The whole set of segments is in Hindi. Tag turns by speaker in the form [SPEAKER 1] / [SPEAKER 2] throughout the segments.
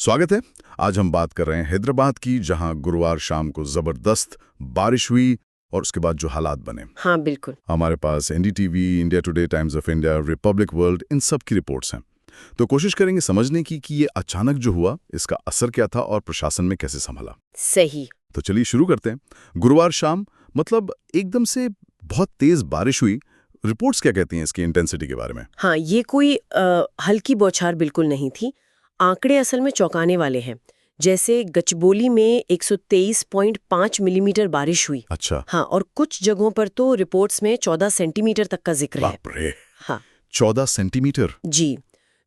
[SPEAKER 1] स्वागत है। आज हम बात कर रहे हैं हैदराबाद की, जहां गुरुवार शाम को जबरदस्त बारिश हुई और उसके बाद जो हालात बने।
[SPEAKER 2] हाँ बिल्कुल।
[SPEAKER 1] हमारे पास NDTV, India today, Times of India, Republic World, इन सब की रिपोर्ट्स हैं। तो कोशिश करेंगे समझने की कि ये अचानक जो हुआ इसका असर क्या था और प्रशासन में कैसे संभाला।
[SPEAKER 2] सही।
[SPEAKER 1] तो चलिए शुरू करते हैं। गुरुवार शाम मतलब एकदम से बहुत तेज बारिश हुई। रिपोर्ट्स क्या कहती हैं इसकी इंटेंसिटी के बारे में?
[SPEAKER 2] हाँ, ये कोई हल्की बौछार बिल्कुल नहीं थी। आंकड़े असल में चौंकाने वाले हैं। जैसे गचबोली में 123.5 मिलीमीटर बारिश हुई।
[SPEAKER 1] अच्छा।
[SPEAKER 2] हाँ, और कुछ जगहों पर तो रिपोर्ट्स में 14 सेंटीमीटर तक का जिक्र है।
[SPEAKER 1] बाप रे,
[SPEAKER 2] हाँ
[SPEAKER 1] 14 सेंटीमीटर।
[SPEAKER 2] जी।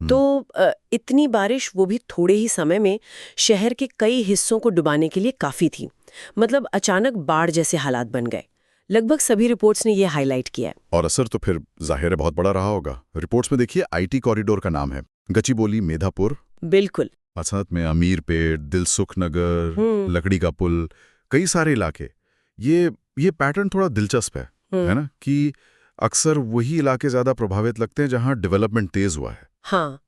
[SPEAKER 2] तो इतनी बारिश, वो भी थोड़े ही समय में, शहर के कई हिस्सों को डुबाने के लिए काफी थी। मतलब अचानक बाढ़ जैसे हालात बन गए। लगभग सभी रिपोर्ट्स ने ये हाईलाइट किया है।
[SPEAKER 1] और असर तो फिर जाहिर है बहुत बड़ा रहा होगा। रिपोर्ट्स में देखिए आईटी कॉरिडोर का नाम है, गचिबोली, मेधापुर,
[SPEAKER 2] बिल्कुल।
[SPEAKER 1] साथ में अमीरपेट, दिलसुख नगर, लकड़ी का पुल, कई सारे इलाके। ये पैटर्न थोड़ा दिलचस्प है ना, कि अक्सर वही इलाके ज्यादा प्रभावित लगते हैं जहां डेवलपमेंट तेज हुआ है।
[SPEAKER 2] हाँ,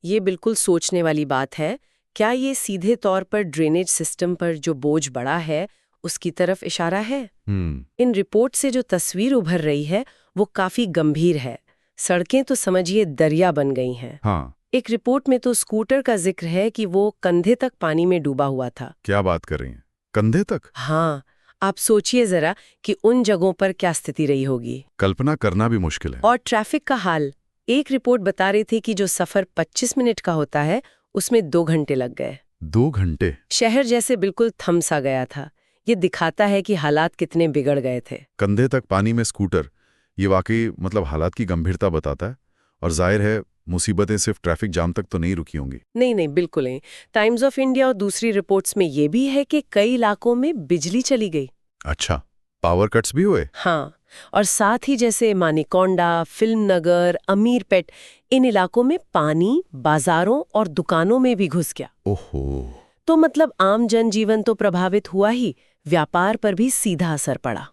[SPEAKER 2] ये बिल्कुल सोचने वाली बात है। क्या ये सीधे तौर पर ड्रेनेज सिस्टम पर जो बोझ बढ़ा है उसकी तरफ इशारा है? इन रिपोर्ट से जो तस्वीर उभर रही है वो काफी गंभीर है। सड़कें तो समझिए दरिया बन गई हैं।
[SPEAKER 1] हाँ।
[SPEAKER 2] एक रिपोर्ट में तो स्कूटर का जिक्र है कि वो कंधे तक पानी में डूबा हुआ था।
[SPEAKER 1] क्या बात कर रही हैं, कंधे तक?
[SPEAKER 2] हाँ, आप सोचिए जरा कि उन जगहों पर क्या स्थिति रही होगी।
[SPEAKER 1] कल्पना करना भी मुश्किल है।
[SPEAKER 2] और ट्रैफिक का हाल, एक रिपोर्ट बता रही थी कि जो सफर 25 मिनट का होता है उसमें 2 घंटे लग गए।
[SPEAKER 1] 2 घंटे?
[SPEAKER 2] शहर जैसे बिल्कुल थम सा गया था। ये दिखाता है कि हालात कितने बिगड़ गए थे।
[SPEAKER 1] कंधे तक पानी में स्कूटर, ये वाकई मतलब हालात की गंभीरता बताता है। और जाहिर है मुसीबतें सिर्फ ट्रैफिक जाम तक तो नहीं रुकी होंगी।
[SPEAKER 2] नहीं नहीं, बिल्कुल नहीं। टाइम्स ऑफ इंडिया और दूसरी रिपोर्ट्स में ये भी है कि कई इलाकों में बिजली चली गई।
[SPEAKER 1] अच्छा, पावर कट्स भी हुए?
[SPEAKER 2] हाँ, और साथ ही जैसे मानिकोंडा, फिल्म नगर, अमीरपेट, इन इलाकों में पानी बाजारों और दुकानों में भी घुस गया।
[SPEAKER 1] ओहो।
[SPEAKER 2] तो मतलब आम जनजीवन तो प्रभावित हुआ ही, व्यापार पर भी सीधा असर पड़ा।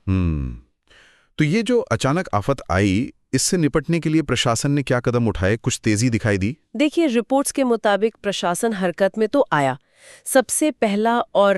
[SPEAKER 1] तो ये जो अचानक आफत आई, इससे निपटने के लिए प्रशासन ने क्या कदम उठाए? कुछ तेजी दिखाई दी?
[SPEAKER 2] देखिए, रिपोर्ट्स के मुताबिक प्रशासन हरकत में तो आया। सबसे पहला और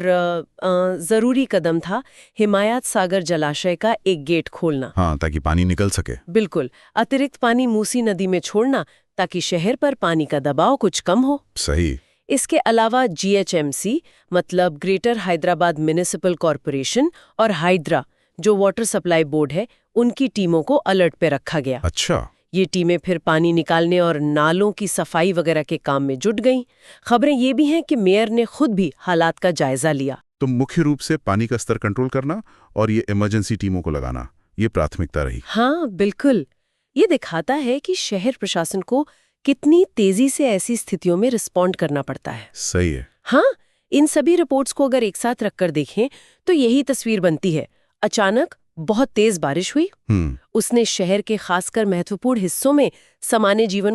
[SPEAKER 2] जरूरी कदम था हिमायत सागर जलाशय का एक गेट खोलना।
[SPEAKER 1] हाँ, ताकि पानी निकल सके।
[SPEAKER 2] बिल्कुल, अतिरिक्त पानी मूसी नदी में छोड़ना ताकि शहर पर पानी का दबाव कुछ कम हो।
[SPEAKER 1] सही।
[SPEAKER 2] इसके अलावा जीएचएमसी मतलब ग्रेटर हैदराबाद म्युनिसिपल कॉरपोरेशन और हाइड्रा जो वाटर सप्लाई बोर्ड है, उनकी टीमों को अलर्ट पे रखा गया।
[SPEAKER 1] अच्छा।
[SPEAKER 2] ये टीमें फिर पानी निकालने और नालों की सफाई वगैरह के काम में जुट गईं। खबरें ये भी हैं कि मेयर ने खुद भी हालात का जायजा लिया।
[SPEAKER 1] तो मुख्य रूप से पानी का स्तर कंट्रोल करना और ये इमरजेंसी टीमों को लगाना, ये प्राथमिकता रही।
[SPEAKER 2] हाँ बिल्कुल। ये दिखाता है कि शहर प्रशासन को कितनी तेजी से ऐसी स्थितियों में रिस्पॉन्ड करना पड़ता है।
[SPEAKER 1] सही है।
[SPEAKER 2] हाँ, इन सभी रिपोर्ट्स को अगर एक साथ रखकर देखें तो यही तस्वीर बनती है। अचानक बहुत तेज बारिश हुई, उसने शहर के खासकर महत्वपूर्ण हिस्सों में सामान्य जीवन